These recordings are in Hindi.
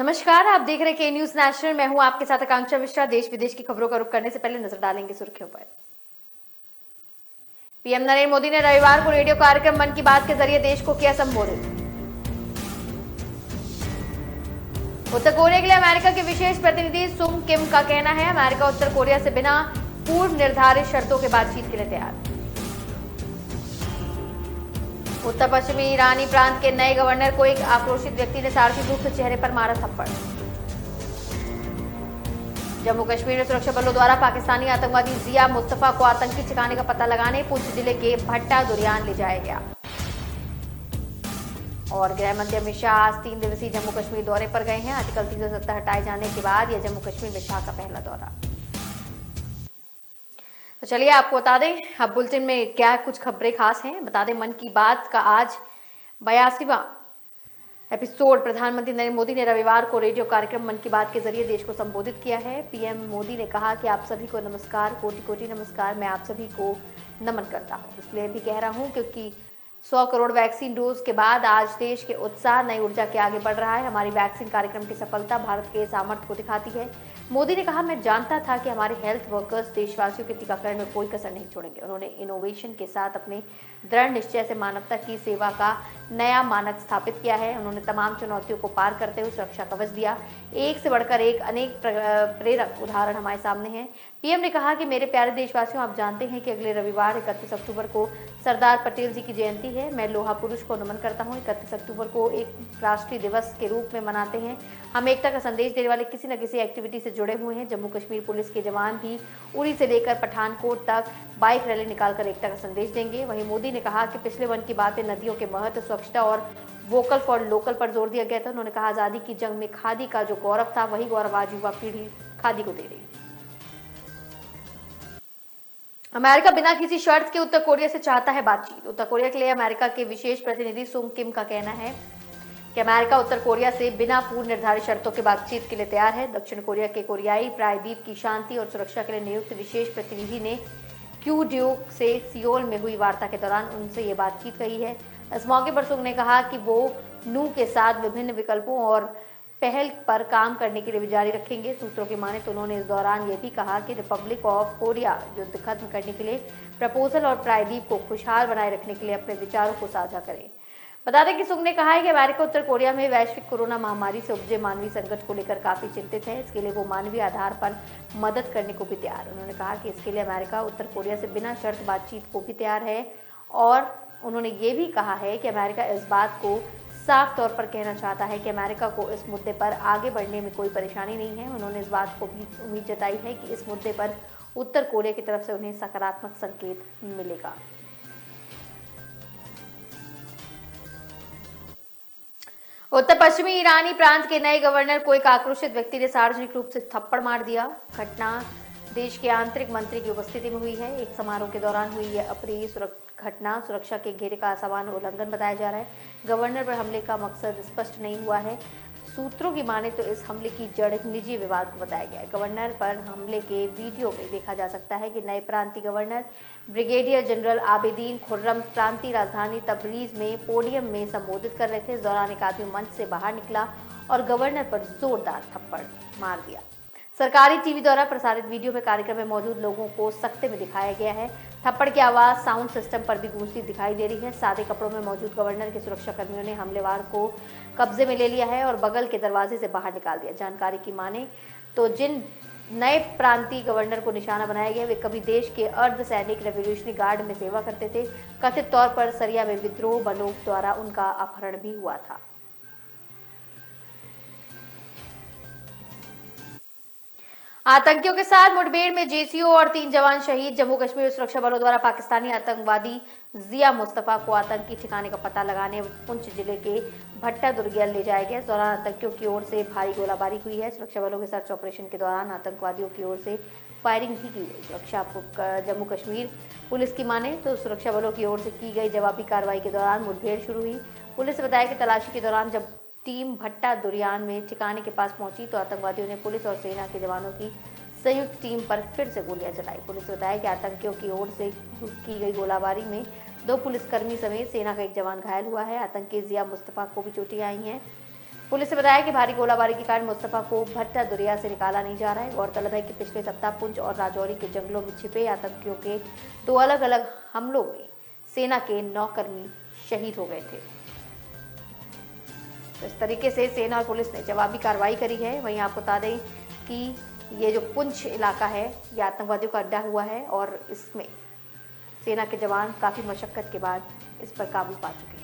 नमस्कार, आप देख रहे के न्यूज नेशनल। मैं हूं आपके साथ आकांक्षा मिश्रा। देश विदेश की खबरों का रुख करने से पहले नजर डालेंगे सुर्खियों पर। पीएम नरेंद्र मोदी ने रविवार को रेडियो कार्यक्रम मन की बात के जरिए देश को किया संबोधित। उत्तर कोरिया के लिए अमेरिका के विशेष प्रतिनिधि सुंग किम का कहना है, अमेरिका उत्तर कोरिया से बिना पूर्व निर्धारित शर्तों के बातचीत के लिए तैयार। उत्तर पश्चिमी ईरानी प्रांत के नए गवर्नर को एक आक्रोशित व्यक्ति ने सार्वजनिक रूप से चेहरे पर मारा थप्पड़। जम्मू कश्मीर में सुरक्षा बलों द्वारा पाकिस्तानी आतंकवादी जिया मुस्तफा को आतंकी ठिकाने का पता लगाने पुंछ जिले के भट्टा दुरियान ले जाया गया। और गृह मंत्री अमित शाह आज 3 दिवसीय जम्मू कश्मीर दौरे पर गए हैं। आर्टिकल 370 हटाए जाने के बाद यह जम्मू कश्मीर में शाह का पहला दौरा। तो चलिए आपको बता दें अब बुलेटिन में क्या कुछ खबरें खास हैं। बता दें मन की बात का आज 82वां एपिसोड प्रधानमंत्री नरेंद्र मोदी ने रविवार को रेडियो कार्यक्रम मन की बात के जरिए देश को संबोधित किया है। पीएम मोदी ने कहा कि आप सभी को नमस्कार, कोटि कोटि नमस्कार। मैं आप सभी को नमन करता हूं, इसलिए भी कह रहा हूं क्योंकि 100 करोड़ वैक्सीन डोज के बाद आज देश के उत्साह नई ऊर्जा के आगे बढ़ रहा है। हमारी वैक्सीन कार्यक्रम की सफलता भारत के सामर्थ्य को दिखाती है। मोदी ने कहा, मैं जानता था कि हमारे हेल्थ वर्कर्स देशवासियों के टीकाकरण में कोई कसर नहीं छोड़ेंगे। उन्होंने इनोवेशन के साथ अपने दृढ़ निश्चय से मानवता की सेवा का नया मानक स्थापित किया है। उन्होंने तमाम चुनौतियों को पार करते हुए सुरक्षा कवच दिया। एक से बढ़कर एक अनेक प्रेरक उदाहरण हमारे सामने हैं। पीएम ने कहा कि मेरे प्यारे देशवासियों, आप जानते हैं कि अगले रविवार 31 अक्टूबर को सरदार पटेल जी की जयंती है। मैं लोहा पुरुष को नमन करता हूं। 31 अक्टूबर को एक राष्ट्रीय दिवस के रूप में मनाते हैं। हम एकता का संदेश देने वाले किसी न किसी एक्टिविटी से जुड़े हुए हैं। जम्मू कश्मीर पुलिस के जवान भी उरी से लेकर पठानकोट तक बाइक रैली निकालकर एकता का संदेश देंगे। वहीं मोदी ने कहा कि पिछले मन की बात में नदियों के महत्व, स्वच्छता और वोकल फॉर लोकल पर जोर दिया गया था। उन्होंने कहा, आजादी की जंग में खादी का जो गौरव था, वही गौरव आज युवा पीढ़ी खादी को दे रही। अमेरिका बिना किसी शर्त के उत्तर कोरिया से चाहता है बातचीत। उत्तर कोरिया के लिए अमेरिका के विशेष प्रतिनिधि सुंग किम का कहना है कि अमेरिका उत्तर कोरिया से बिना पूर्व निर्धारित शर्तों के बातचीत के लिए तैयार है। दक्षिण कोरिया के कोरियाई प्रायद्वीप की शांति और सुरक्षा के लिए नियुक्त विशेष प्रतिनिधि ने क्यूड्यूक से सियोल में हुई वार्ता के दौरान उनसे ये बातचीत कही है। इस मौके पर सुंग ने कहा कि वो नू के साथ विभिन्न विकल्पों और पहल पर काम करने के लिए भी जारी रखेंगे। सूत्रों की माने तो उन्होंने इस दौरान यह भी कहा कि रिपब्लिक ऑफ कोरिया युद्ध खत्म करने के लिए प्रपोजल और प्रायद्वीप को खुशहाल बनाए रखने के लिए अपने विचारों को साझा करें। बता दें कि सुंग ने कहा है कि अमेरिका उत्तर कोरिया में वैश्विक कोरोना महामारी से उपजे मानवीय संकट को लेकर काफी चिंतित है। इसके लिए वो मानवीय आधार पर मदद करने को भी तैयार है। उन्होंने कहा कि इसके लिए अमेरिका उत्तर कोरिया से बिना शर्त बातचीत को भी तैयार है। और उन्होंने ये भी कहा है कि अमेरिका इस बात को साफ तौर पर कहना चाहता है कि अमेरिका को इस मुद्दे पर आगे बढ़ने में कोई परेशानी नहीं है। उन्होंने इस बात को भी उम्मीद जताई है कि इस मुद्दे पर उत्तर कोरिया की तरफ से उन्हें सकारात्मक संकेत मिलेगा। उत्तर पश्चिमी ईरानी प्रांत के नए गवर्नर को एक आक्रोशित व्यक्ति ने सार्वजनिक रूप से थप्पड़ मार दिया। घटना देश के आंतरिक मंत्री की उपस्थिति में हुई है। एक समारोह के दौरान हुई यह अप्रिय घटना सुरक्षा के घेरे का असामान्य उल्लंघन बताया जा रहा है। गवर्नर पर हमले का मकसद स्पष्ट नहीं हुआ है। सूत्रों की माने तो इस हमले की जड़ एक निजी विवाद को बताया गया है। गवर्नर पर हमले के वीडियो में देखा जा सकता है कि नए प्रांतीय governor brigadier general Abidin Khurram प्रांतीय राजधानी तबरीज में पोडियम में संबोधित कर रहे थे। इस दौरान एक आदमी मंच से बाहर निकला और गवर्नर पर जोरदार थप्पड़ मार दिया। सरकारी टीवी द्वारा प्रसारित वीडियो में कार्यक्रम में मौजूद लोगों को सख्ते में दिखाया गया है। थप्पड़ की आवाज साउंड सिस्टम पर भी गूंजती दिखाई दे रही है। सादे कपड़ों में मौजूद गवर्नर के सुरक्षा कर्मियों ने हमलेवार को कब्जे में ले लिया है और बगल के दरवाजे से बाहर निकाल दिया। जानकारी की माने तो जिन नए प्रांतीय गवर्नर को निशाना बनाया गया वे कभी देश के अर्ध सैनिक रेवोल्यूशनरी गार्ड में सेवा करते थे। कथित तौर पर सरिया में विद्रोह बलों द्वारा उनका अपहरण भी हुआ था। आतंकियों के साथ मुठभेड़ में जेसीओ और 3 जवान शहीद। जम्मू कश्मीर सुरक्षा बलों द्वारा पाकिस्तानी आतंकवादी जिया मुस्तफा को आतंकी ठिकाने का पता लगाने पुंछ जिले के भट्टा दुर्गेल ले जाया गया। इस दौरान आतंकियों की ओर से भारी गोलाबारी हुई है। सुरक्षा बलों के सर्च ऑपरेशन के दौरान आतंकवादियों की ओर से फायरिंग भी की गई। सुरक्षा जम्मू कश्मीर पुलिस की माने तो सुरक्षा बलों की ओर से की गई जवाबी कार्रवाई के दौरान मुठभेड़ शुरू हुई। पुलिस ने बताया कि तलाशी के दौरान जब टीम भट्टा दुरियान में ठिकाने के पास पहुंची तो आतंकवादियों ने पुलिस और सेना के जवानों की संयुक्त टीम पर फिर से गोलियां चलाई। पुलिस ने बताया कि आतंकियों की ओर से की गई गोलाबारी में 2 पुलिसकर्मी समेत सेना का एक जवान घायल हुआ है। आतंकी जिया मुस्तफा को भी चोटें आई हैं। पुलिस ने बताया कि भारी गोलाबारी के कारण मुस्तफा को भट्टा दुरिया से निकाला नहीं जा रहा है। गौरतलब है कि पिछले सप्ताह पुंछ और राजौरी के जंगलों में छिपे आतंकियों के 2 अलग अलग हमलों में सेना के 9 कर्मी शहीद हो गए थे। तो इस तरीके से सेना और पुलिस ने जवाबी कार्रवाई करी है। वहीं आपको बता दें कि ये जो पुंछ इलाका है ये आतंकवादियों का अड्डा हुआ है और इसमें सेना के जवान काफी मशक्कत के बाद इस पर काबू पा चुके हैं।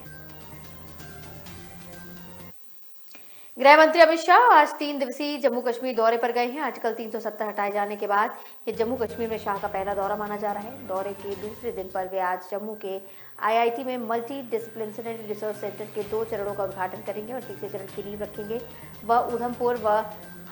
गृह मंत्री अमित शाह आज 3 दिवसीय जम्मू कश्मीर दौरे पर गए हैं। आर्टिकल 370 हटाए जाने के बाद ये जम्मू कश्मीर में शाह का पहला दौरा माना जा रहा है। दौरे के दूसरे दिन पर वे आज जम्मू के IIT में मल्टी डिसिप्लिनरी रिसर्च सेंटर के 2 चरणों का उद्घाटन करेंगे और तीसरे चरण की नींव रखेंगे। वह उधमपुर व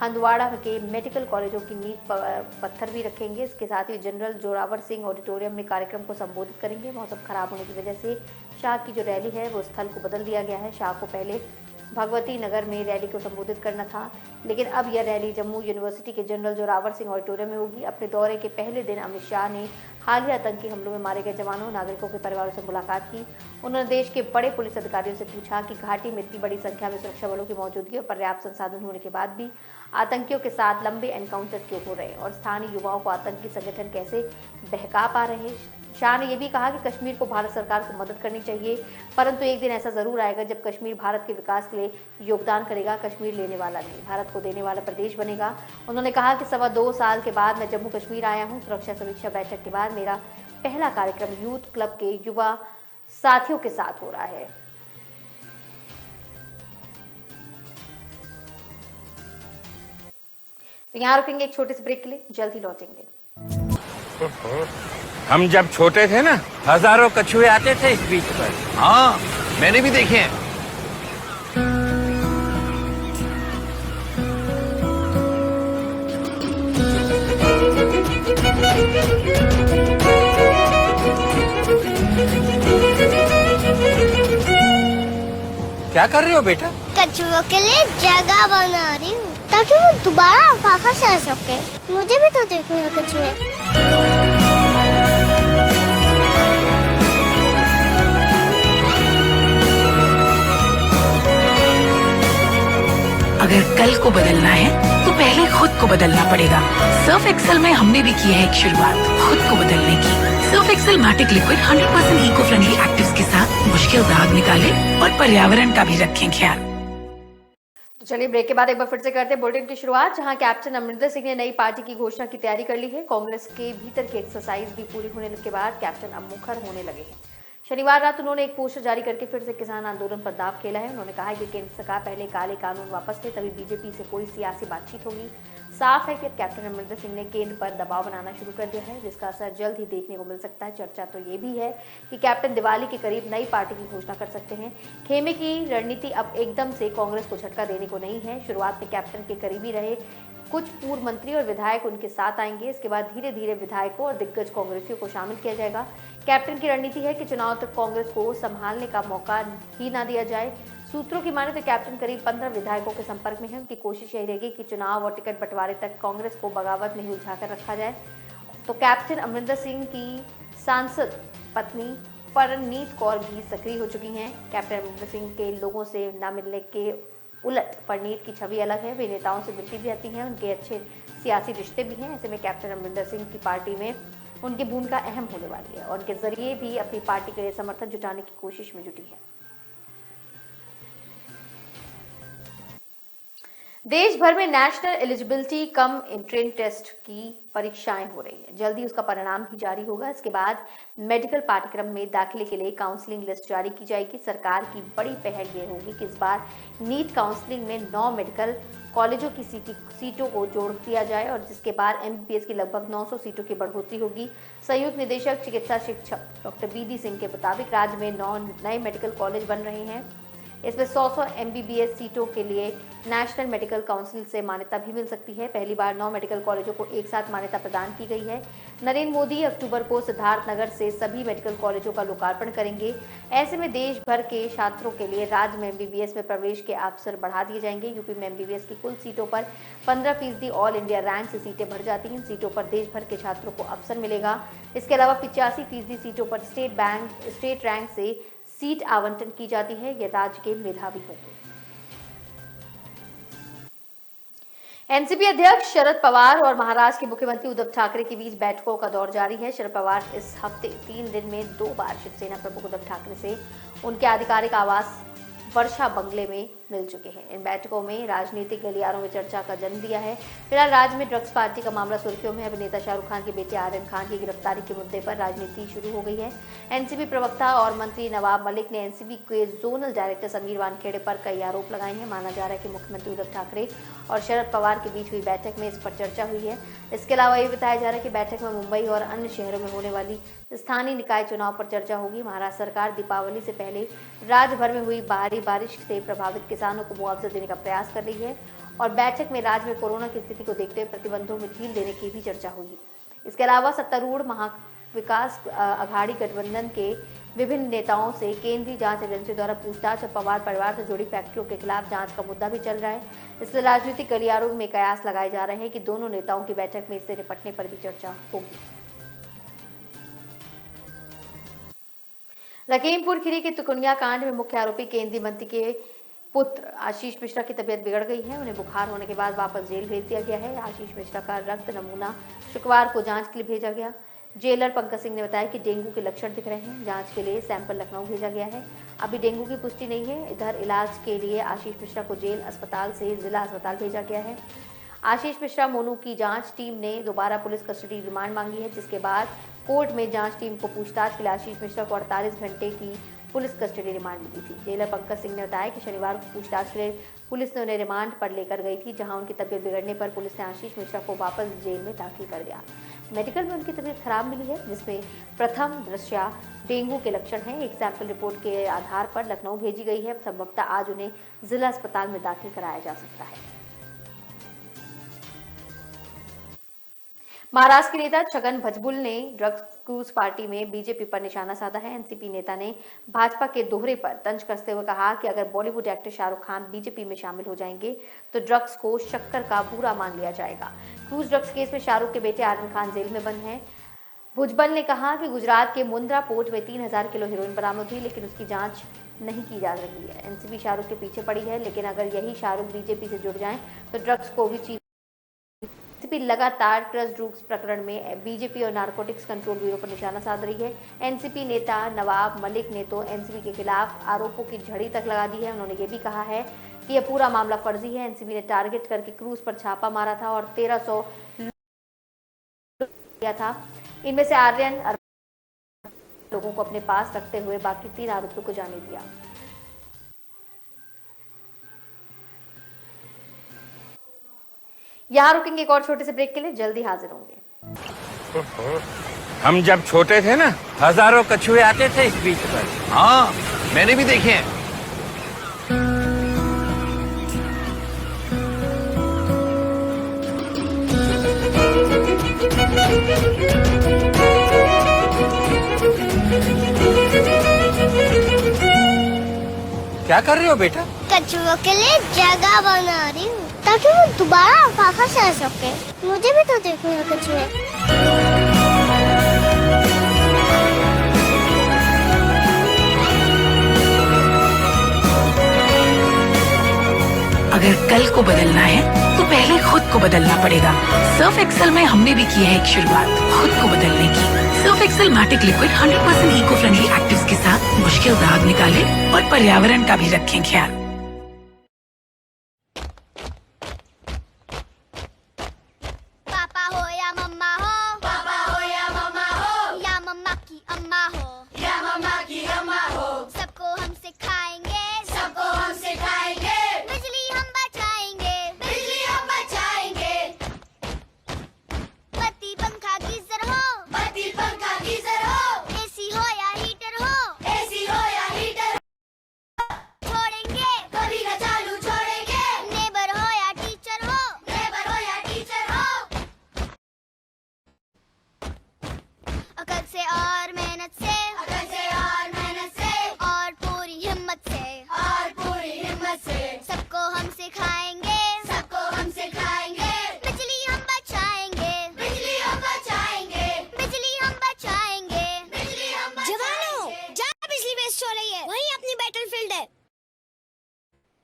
हंदवाड़ा के मेडिकल कॉलेजों की नींव पत्थर भी रखेंगे। इसके साथ ही जनरल जोरावर सिंह ऑडिटोरियम में कार्यक्रम को संबोधित करेंगे। मौसम खराब होने की वजह से शाह की जो रैली है वो स्थल को बदल दिया गया है। शाह को पहले भगवती नगर में रैली को संबोधित करना था, लेकिन अब यह रैली जम्मू यूनिवर्सिटी के जनरल जोरावर सिंह ऑडिटोरियम में होगी। अपने दौरे के पहले दिन अमित शाह ने हालिया आतंकी हमलों में मारे गए जवानों नागरिकों के परिवारों से मुलाकात की। उन्होंने देश के बड़े पुलिस अधिकारियों से पूछा कि घाटी में इतनी बड़ी संख्या में सुरक्षा बलों की मौजूदगी और पर्याप्त संसाधन होने के बाद भी आतंकियों के साथ लंबे एनकाउंटर क्यों हो रहे और स्थानीय युवाओं को आतंकी संगठन कैसे बहका पा रहे। शाह ने यह भी कहा कि कश्मीर को भारत सरकार को मदद करनी चाहिए, परंतु एक दिन ऐसा जरूर आएगा जब कश्मीर भारत के विकास के लिए योगदान करेगा। कश्मीर लेने वाला नहीं, भारत को देने वाला प्रदेश बनेगा। उन्होंने कहा कि 2.25 साल के बाद मैं जम्मू कश्मीर आया हूं। सुरक्षा समीक्षा बैठक के बाद मेरा पहला कार्यक्रम यूथ क्लब के युवा साथियों के साथ हो रहा है। तो यहाँ रुकेंगे एक छोटे से ब्रेक के लिए, जल्द ही लौटेंगे। हम जब छोटे थे ना, हजारों कछुए आते थे इस बीच पर। हाँ, मैंने भी देखे हैं। क्या कर रहे हो बेटा? कछुओं के लिए जगह बना रही हूँ ताकि वो दोबारा वापस आ सके। मुझे भी तो देखना है कछुए। अगर कल को बदलना है तो पहले खुद को बदलना पड़ेगा। सर्फ एक्सेल में हमने भी की है एक शुरुआत खुद को बदलने की। Surf Excel matic liquid 100% eco friendly actives के साथ मुश्किल दाग निकाले और पर्यावरण का भी रखें ख्याल। तो चलिए ब्रेक के बाद एक बार फिर से करते हैं बुलेटिन की शुरुआत, जहां कैप्टन अमरिंदर सिंह ने नई पार्टी की घोषणा की तैयारी कर ली है। कांग्रेस के भीतर की एक्सरसाइज भी पूरी होने के बाद कैप्टन अब मुखर होने लगे हैं। शनिवार रात उन्होंने एक पोस्टर जारी करके फिर से किसान आंदोलन पर दाव खेला है। उन्होंने कहा कि केंद्र सरकार पहले काले कानून वापस ले, तभी बीजेपी से कोई सियासी बातचीत होगी। साफ है कि कैप्टन अमरिंदर सिंह ने केंद्र पर दबाव बनाना शुरू कर दिया है, जिसका असर जल्द ही देखने को मिल सकता है। चर्चा तो ये भी है कि कैप्टन दिवाली के करीब नई पार्टी की घोषणा कर सकते हैं। खेमे की रणनीति अब एकदम से कांग्रेस को झटका देने को नहीं है। शुरुआत में कैप्टन के करीबी रहे कुछ पूर्व मंत्री और विधायक उनके साथ आएंगे। इसके बाद धीरे धीरे विधायकों और दिग्गज कांग्रेसियों को शामिल किया जाएगा। कैप्टन की रणनीति है कि चुनाव तक कांग्रेस को संभालने का मौका ही ना दिया जाए। सूत्रों की माने तो कैप्टन करीब 15 विधायकों के संपर्क में है। उनकी कोशिश यही रहेगी कि चुनाव और टिकट बंटवारे तक कांग्रेस को बगावत में ही उलझा कर रखा जाए। तो कैप्टन अमरिंदर सिंह की सांसद पत्नी परनीत कौर भी सक्रिय हो चुकी हैं। कैप्टन अमरिंदर सिंह के लोगों से न मिलने के उलट परनीत की छवि अलग है। वे नेताओं से मिलती भी आती हैं, उनके अच्छे सियासी रिश्ते भी हैं। ऐसे में कैप्टन अमरिंदर सिंह की पार्टी में उनकी भूमिका अहम होने वाली है और उनके जरिए भी अपनी पार्टी के लिए समर्थन जुटाने की कोशिश में जुटी है। देश भर में national eligibility cum entrance test की परीक्षाएं हो रही है। जल्दी उसका परिणाम भी जारी होगा। इसके बाद मेडिकल पाठ्यक्रम में दाखिले के लिए काउंसलिंग लिस्ट जारी की जाएगी। सरकार की बड़ी पहल ये होगी कि इस बार नीट काउंसलिंग में 9 मेडिकल कॉलेजों की सीटों को जोड़ दिया जाए और जिसके बाद MBBS की लगभग 900 सीटों की बढ़ोतरी होगी। संयुक्त निदेशक चिकित्सा शिक्षक डॉक्टर BD सिंह के मुताबिक राज्य में 9 नए मेडिकल कॉलेज बन रहे हैं। इसमें 100 MBBS सीटों के लिए नेशनल मेडिकल काउंसिल से मान्यता भी मिल सकती है। पहली बार 9 मेडिकल कॉलेजों को एक साथ मान्यता प्रदान की गई है। नरेंद्र मोदी अक्टूबर को सिद्धार्थनगर से सभी मेडिकल कॉलेजों का लोकार्पण करेंगे। ऐसे में देश भर के छात्रों के लिए राज्य में MBBS में प्रवेश के अवसर बढ़ा दिए जाएंगे। यूपी में MBBS की कुल सीटों पर 15% ऑल इंडिया रैंक से सीटें भर जाती हैं। सीटों पर देश भर के छात्रों को अवसर मिलेगा। इसके अलावा 85% सीटों पर स्टेट रैंक से सीट आवंटन की जाती है। ये राज्य के मेधावी होंगे। एनसीपी अध्यक्ष शरद पवार और महाराष्ट्र के मुख्यमंत्री उद्धव ठाकरे के बीच बैठकों का दौर जारी है। शरद पवार इस हफ्ते 3 दिन में 2 बार शिवसेना प्रमुख उद्धव ठाकरे से उनके आधिकारिक आवास वर्षा बंगले में मिल चुके हैं। इन बैठकों में राजनीतिक गलियारों में चर्चा का जन्म दिया है। फिलहाल राज्य में ड्रग्स पार्टी का मामला सुर्खियों में है। अभिनेता शाहरुख खान के बेटे आर्यन खान की गिरफ्तारी के मुद्दे पर राजनीति शुरू हो गई है। एनसीपी प्रवक्ता और मंत्री नवाब मलिक ने एनसीपी के जोनल डायरेक्टर समीर वानखेड़े पर कई आरोप लगाए हैं। माना जा रहा है कि मुख्यमंत्री उद्धव ठाकरे और शरद पवार के बीच हुई बैठक में इस पर चर्चा हुई है। इसके अलावा ये बताया जा रहा है कि बैठक में मुंबई और अन्य शहरों में होने वाली स्थानीय निकाय चुनाव पर चर्चा होगी। महाराष्ट्र सरकार दीपावली से पहले राज्य भर में हुई भारी बारिश से प्रभावित किसानों को मुआवजा देने का प्रयास कर रही है और बैठक में राज्य में कोरोना की स्थिति को देखते हुए प्रतिबंधों में ढील देने की भी चर्चा हुई। इसके अलावा सत्तारूढ़ महाविकास अघाड़ी गठबंधन के विभिन्न नेताओं से केंद्रीय जांच एजेंसी द्वारा पूछताछ और पवार परिवार से जुड़ी फैक्ट्रियों के खिलाफ जांच का मुद्दा भी चल रहा है। इसलिए राजनीतिक गलियारों में कयास लगाए जा रहे हैं कि दोनों नेताओं की बैठक में इससे निपटने पर भी चर्चा होगी। लखीमपुर खीरी के तुकुनिया कांड में मुख्य आरोपी केंद्रीय मंत्री के पुत्र आशीष मिश्रा की तबीयत बिगड़ गई है। उन्हें बुखार होने के बाद वापस जेल भेज दिया गया है। आशीष मिश्रा का रक्त नमूना शुक्रवार को जांच के लिए भेजा गया। जेलर पंकज सिंह ने बताया कि डेंगू के लक्षण दिख रहे हैं। जांच के लिए सैंपल लखनऊ भेजा गया है। अभी डेंगू की पुष्टि नहीं है। इधर इलाज के लिए आशीष मिश्रा को जेल अस्पताल से जिला अस्पताल भेजा गया है। आशीष मिश्रा मोनू की जांच टीम ने दोबारा पुलिस कस्टडी रिमांड मांगी है, जिसके बाद कोर्ट में जांच टीम को पूछताछ के लिए आशीष मिश्रा को 48 घंटे की पुलिस कस्टडी रिमांड मिली थी। जेलर पंकज सिंह ने बताया कि शनिवार को पूछताछ के लिए पुलिस ने उन्हें रिमांड पर लेकर गई थी, जहां उनकी तबीयत बिगड़ने पर पुलिस ने आशीष मिश्रा को वापस जेल में दाखिल कर दिया। मेडिकल में उनकी तबीयत खराब मिली है, जिसमें प्रथम दृष्टया डेंगू के लक्षण हैं। एक सैंपल रिपोर्ट के आधार पर लखनऊ भेजी गई है। संभवतः आज उन्हें जिला अस्पताल में दाखिल कराया जा सकता है। महाराष्ट्र के नेता छगन भुजबल ने ड्रग्स क्रूज पार्टी में बीजेपी पर निशाना साधा है। एनसीपी नेता ने भाजपा के दोहरे पर तंज कसते हुए कहा कि अगर बॉलीवुड एक्टर शाहरुख खान बीजेपी में शामिल हो जाएंगे तो ड्रग्स को शक्कर का बुरा मान लिया जाएगा। क्रूज ड्रग्स केस में शाहरुख के बेटे आर्यन खान जेल में बंद हैं। भुजबल ने कहा कि गुजरात के मुंद्रा पोर्ट में 3000 किलो हेरोइन बरामद हुई, लेकिन उसकी जांच नहीं की जा रही है। एनसीपी शाहरुख के पीछे पड़ी है, लेकिन अगर यही शाहरुख बीजेपी से जुड़ जाएं तो ड्रग्स को भी एनसीपी लगातार ड्रग्स प्रकरण में बीजेपी और नारकोटिक्स कंट्रोल ब्यूरो पर निशाना साध रही है। एनसीपी नेता नवाब मलिक ने तो एनसीपी के खिलाफ आरोपों की झड़ी तक लगा दी है। उन्होंने ये भी कहा है कि यह पूरा मामला फर्जी है। एनसीबी ने टारगेट करके क्रूज पर छापा मारा था और 1300 किया था। इनमें से आर्यन लोगों को अपने पास रखते हुए बाकी 3 आरोपियों को जाने दिया। यहां रुकेंगे एक और छोटे से ब्रेक के लिए, जल्दी हाजिर होंगे। हम जब छोटे थे ना, हजारों कछुए आते थे इस बीच पर। हाँ, मैंने भी देखे हैं। क्या कर रहे हो बेटा? कछुओं के लिए जगह बना रही हूँ ताकि वो दोबारा वापस आ सके। मुझे भी तो देखने हैं कछुए। अगर कल को बदलना है तो पहले खुद को बदलना पड़ेगा। सर्फ एक्सेल में हमने भी की है एक शुरुआत खुद को बदलने की। Surf Excel matic liquid 100% eco friendly actives के साथ मुश्किल दाग निकाले और पर्यावरण का भी रखें ख्याल। पापा हो या मम्मा हो, पापा हो या मम्मा हो, या मम्मा की अम्मा हो, या मम्मा की अम्मा हो, सबको हम सिखाएंगे, सबको हम सिखाएंगे। बिजली हम बचाएंगे, बिजली हम बचाएंगे। बत्ती पंखा गीजर हो, बत्ती पंखा गीजर हो, एसी हो या हीटर हो, एसी हो या हीटर छोड़ेंगे कभी न चालू छोड़ेंगे। नेबर हो या टीचर हो, नेबर हो या टीचर हो, अकल से और मेहनत से, अकल से और मेहनत से, और पूरी हिम्मत से, और पूरी हिम्मत से, सबको हम सिखाएंगे, सबको हम सिखाएंगे। बिजली हम बचाएंगे, बिजली हम बचाएंगे, बिजली हम बचाएंगे, बिजली हम बचाएंगे। जवानों, जहाँ बिजली वेस्ट हो रही है वहीं अपनी बैटलफील्ड है।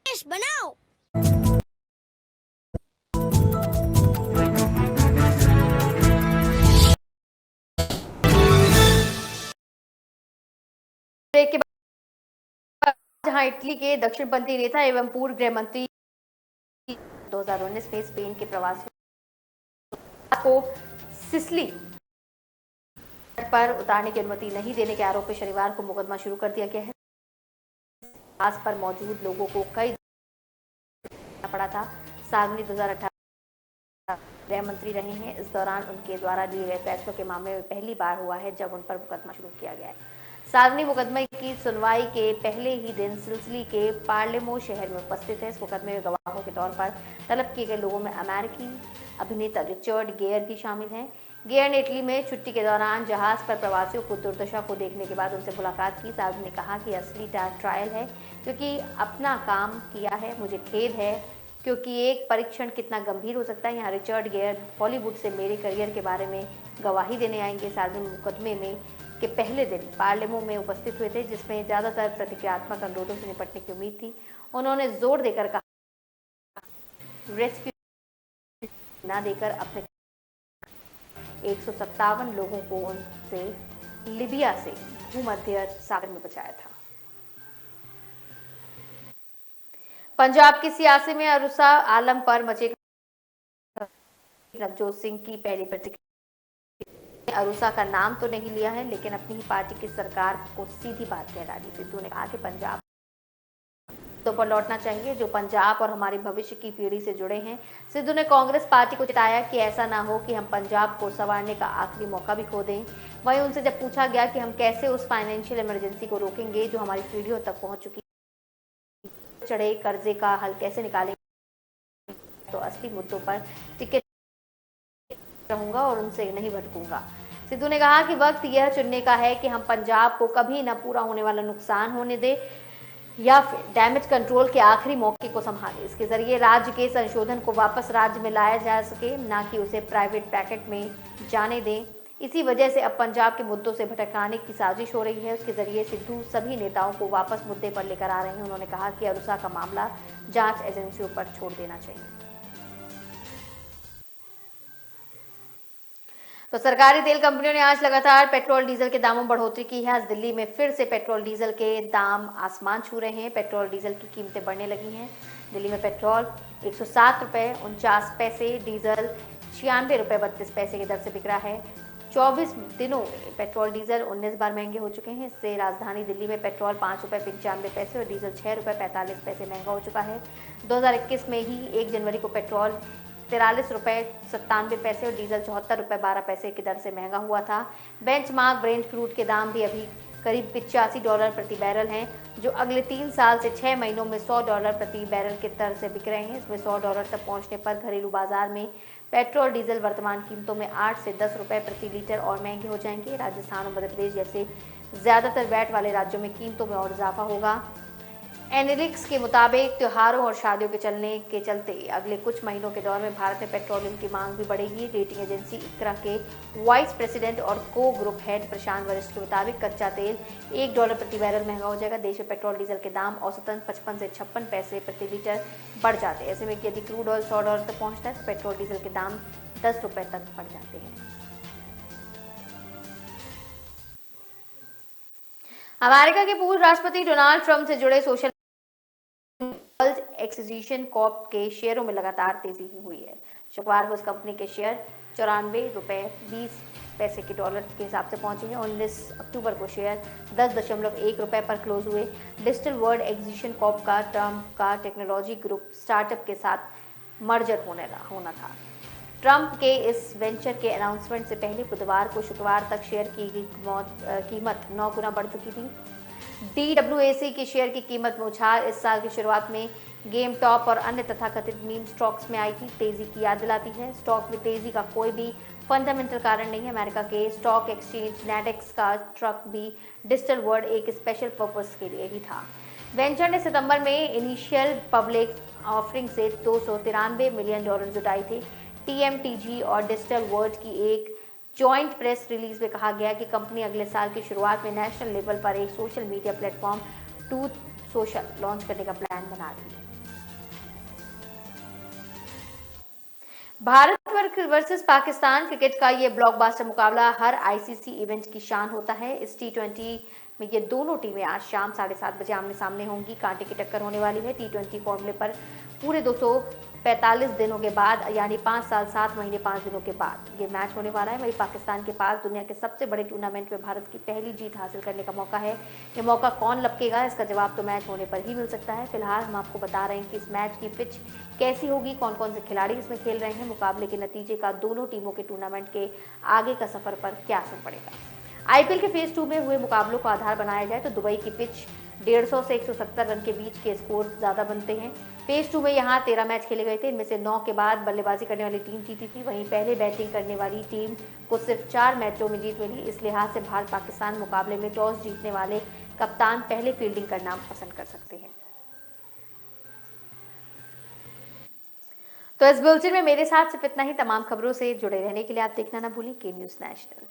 देश बनाओ। ब्रेक के बाद जहां इटली के दक्षिणपंथी नेता एवं पूर्व गृह मंत्री 2019 में स्पेन के प्रवासियों को सिसिली पर उतारने की अनुमति नहीं देने के आरोप में शनिवार को मुकदमा शुरू कर दिया गया है। पास पर मौजूद लोगों को कई पड़ा था। सालनी 2018 गृह मंत्री रहे हैं। इस दौरान उनके द्वारा लिए गए फैसलों के मामले में पहली बार हुआ है जब उन पर मुकदमा शुरू किया गया है। सालनी मुकदमे की सुनवाई के पहले ही दिन सिसिली के पार्लेमो शहर में उपस्थित है। इस मुकदमे में गवाहों के तौर पर तलब किए गए लोगों में अमेरिकी अभिनेता रिचर्ड गेयर भी शामिल हैं। गेयर ने इटली में छुट्टी के दौरान जहाज पर प्रवासियों को दुर्दशा को देखने के बाद उनसे मुलाकात की। सालनी ने कहा कि असली ट्रायल है क्योंकि अपना काम किया है। मुझे खेद है क्योंकि एक परीक्षण कितना गंभीर हो सकता है। यहाँ रिचर्ड गेयर हॉलीवुड से मेरे करियर के बारे में गवाही देने आएंगे। सालनी मुकदमे में के पहले दिन पार्लियामेंट में उपस्थित हुए थे, जिसमें ज्यादातर प्रतिक्रियात्मक अनुरोधों से निपटने की उम्मीद थी। उन्होंने जोर देकर कहा रेस्क्यू न देकर अपने 157 लोगों को उनसे लीबिया से भूमध्य सागर में बचाया था। पंजाब की सियासी में अरुसा आलम पर मचे नवजोत सिंह की पहली प्रतिक्रिया। अरुसा का नाम तो नहीं लिया है, लेकिन अपनी ही पार्टी की सरकार को सीधी बात कह डाली। सिद्धू ने कहा कि पंजाब तो पर लौटना चाहिए जो पंजाब और हमारे भविष्य की पीढ़ी से जुड़े हैं। सिद्धू ने कांग्रेस पार्टी को चिताया कि ऐसा ना हो कि हम पंजाब को संवारने का आखिरी मौका भी खो दें। वहीं उनसे जब पूछा गया कि हम कैसे उस फाइनेंशियल इमरजेंसी को रोकेंगे जो हमारी पीढ़ियों तक पहुंच चुकी, चढ़े कर्जे का हल कैसे निकालेंगे, तो असली मुद्दों पर टिके रहूंगा और उनसे नहीं भटकूंगा। सिद्धू ने कहा कि वक्त यह चुनने का है कि हम पंजाब को कभी न पूरा होने वाला नुकसान होने दे या फिर डैमेज कंट्रोल के आखिरी मौके को संभाले। इसके जरिए राज्य के संशोधन को वापस राज्य में लाया जा सके, ना कि उसे प्राइवेट पैकेट में जाने दें। इसी वजह से अब पंजाब के मुद्दों से भटकाने की साजिश हो रही है। उसके जरिए सिद्धू सभी नेताओं को वापस मुद्दे पर लेकर आ रहे हैं। उन्होंने कहा कि अरुसा का मामला जांच एजेंसियों पर छोड़ देना चाहिए। तो सरकारी तेल कंपनियों ने आज लगातार पेट्रोल डीजल के दामों में बढ़ोतरी की है। आज दिल्ली में फिर से पेट्रोल डीजल के दाम आसमान छू रहे हैं। पेट्रोल डीजल की कीमतें बढ़ने लगी हैं। दिल्ली में पेट्रोल 107 रुपये 49 पैसे, डीजल 96 रुपये 32 पैसे की दर से बिक रहा है। 24 दिनों में पेट्रोल डीजल 19 बार महंगे हो चुके हैं। इससे राजधानी दिल्ली में पेट्रोल 5 रुपये 95 पैसे और डीजल 6 रुपये 45 पैसे महंगा हो चुका है। 2021 में ही 1 जनवरी को पेट्रोल 43 रुपये 97 पैसे और डीजल 74 रुपये 12 पैसे की दर से महंगा हुआ था। बेंचमार्क ब्रेंट क्रूड के दाम भी अभी करीब $85 प्रति बैरल हैं, जो अगले 3 साल से 6 महीनों में $100 प्रति बैरल की दर से बिक रहे हैं। इसमें $100 तक पहुंचने पर घरेलू बाजार में पेट्रोल डीजल वर्तमान कीमतों में 8 से 10 रुपये प्रति लीटर और महंगे हो जाएंगे। राजस्थान और मध्य प्रदेश जैसे ज्यादातर वैट वाले राज्यों में कीमतों में और इजाफा होगा। एनालिटिक्स के मुताबिक त्योहारों और शादियों के चलते अगले कुछ महीनों के दौर में भारत में पेट्रोलियम की मांग भी बढ़ेगी। रेटिंग एजेंसी इक्रा के वाइस प्रेसिडेंट और को ग्रुप हेड प्रशांत वरिष्ठ के मुताबिक कच्चा तेल $1 प्रति बैरल महंगा हो जाएगा। देश में पेट्रोल डीजल के दाम औसतन 55 से 56 पैसे प्रति लीटर बढ़ जाते हैं। ऐसे में यदि क्रूड ऑयल $100 तक पहुंचता है तो पेट्रोल डीजल के दाम 10 रुपये तक बढ़ जाते हैं। अमेरिका के पूर्व राष्ट्रपति डोनाल्ड ट्रंप से जुड़े सोशल वर्ल्ड एक्सचेंज कॉर्प के शेयरों में लगातार तेजी हुई है। शुक्रवार को इस कंपनी के शेयर 94 रुपये 20 पैसे के डॉलर के हिसाब से पहुंचे हैं। 19 अक्टूबर को शेयर 10.1 रुपये पर क्लोज हुए। डिजिटल वर्ल्ड एक्सचेंज कॉर्प का ट्रंप का टेक्नोलॉजी ग्रुप स्टार्टअप के साथ मर्जर होना था। ट्रंप के इस वेंचर के अनाउंसमेंट से पहले बुधवार को शुक्रवार तक शेयर की कीमत 9 गुना बढ़ चुकी थी। DWAC की शेयर की कीमत में उछाल इस साल की शुरुआत में गेम टॉप और अन्य तथाकथित मीम स्टॉक्स में आई थी। तेजी की याद दिलाती है। स्टॉक में तेजी का कोई भी फंडामेंटल कारण नहीं है। अमेरिका के स्टॉक एक्सचेंज नैडेक्स का ट्रक भी डिजिटल वर्ल्ड एक स्पेशल पर्पस के लिए ही था। वेंचर ने सितंबर में इनिशियल पब्लिक ऑफरिंग से $293 मिलियन जुटाए थे। TMTG और डिजिटल वर्ल्ड की एक जॉइंट प्रेस रिलीज में कहा गया कि कंपनी अगले साल की शुरुआत में नेशनल लेवल पर एक social media platform truth social launch करने का प्लान बना रही है। भारत वर्सेस पाकिस्तान क्रिकेट का ये ब्लॉकबस्टर मुकाबला हर आईसीसी इवेंट की शान होता है। इस T20 में ये दोनों टीमें आज शाम 7:30 बजे आमने सामने होंगी। कांटे की टक्कर होने वाली है। T20 फॉर्मूले पर पूरे 245 दिनों के बाद, यानी 5 साल 7 महीने 5 दिनों के बाद ये मैच होने वाला है। वहीं पाकिस्तान के पास दुनिया के सबसे बड़े टूर्नामेंट में भारत की पहली जीत हासिल करने का मौका है। ये मौका कौन लपकेगा, इसका जवाब तो मैच होने पर ही मिल सकता है। फिलहाल हम आपको बता रहे हैं कि इस मैच की पिच कैसी होगी, कौन कौन से खिलाड़ी इसमें खेल रहे हैं, मुकाबले के नतीजे का दोनों टीमों के टूर्नामेंट के आगे का सफर पर क्या असर पड़ेगा। आईपीएल के फेज 2 में हुए मुकाबलों को आधार बनाया जाए तो दुबई की पिच 150 से 170 रन के बीच के स्कोर ज्यादा बनते हैं। फेज 2 में यहाँ 13 मैच खेले गए थे। इनमें से 9 के बाद बल्लेबाजी करने वाली टीम जीती थी। वहीं पहले बैटिंग करने वाली टीम को सिर्फ 4 मैचों में जीत मिली। इस लिहाज से भारत पाकिस्तान मुकाबले में टॉस जीतने वाले कप्तान पहले फील्डिंग करना पसंद कर सकते हैं। तो इस बुलेटिन में मेरे साथ सिर्फ इतना ही। तमाम खबरों से जुड़े रहने के लिए आप देखना ना भूलें के न्यूज़ नेशनल।